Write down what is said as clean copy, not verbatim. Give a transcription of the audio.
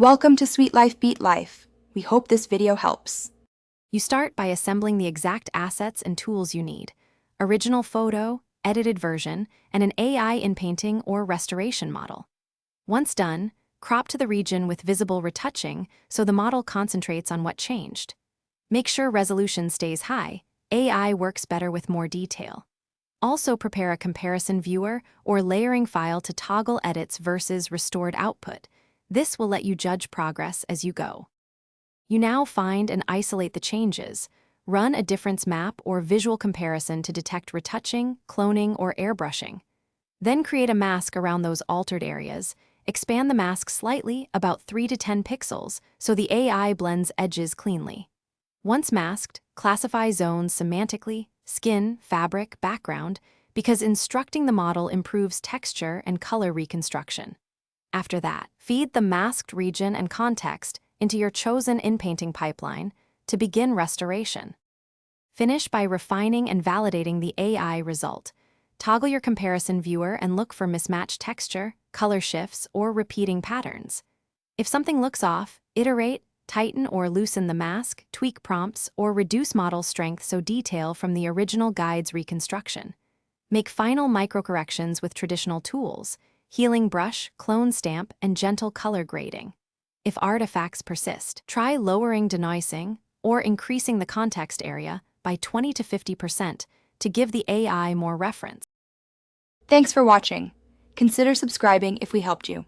Welcome to Sweet Life Beat Life. We hope this video helps. You start by assembling the exact assets and tools you need: original photo, edited version, and an AI in-painting or restoration model. Once done, crop to the region with visible retouching so the model concentrates on what changed. Make sure resolution stays high. AI works better with more detail. Also prepare a comparison viewer or layering file to toggle edits versus restored output. This will let you judge progress as you go. You now find and isolate the changes. Run a difference map or visual comparison to detect retouching, cloning, or airbrushing. Then create a mask around those altered areas. Expand the mask slightly, about 3 to 10 pixels, so the AI blends edges cleanly. Once masked, classify zones semantically: skin, fabric, background, because instructing the model improves texture and color reconstruction. After that, feed the masked region and context into your chosen in-painting pipeline to begin restoration. Finish by refining and validating the AI result. Toggle your comparison viewer and look for mismatched texture, color shifts, or repeating patterns. If something looks off, iterate, tighten or loosen the mask, tweak prompts, or reduce model strength so detail from the original guide's reconstruction. Make final microcorrections with traditional tools: healing brush, clone stamp, and gentle color grading. If artifacts persist, try lowering denoising or increasing the context area by 20 to 50% to give the AI more reference. Thanks for watching. Consider subscribing if we helped you.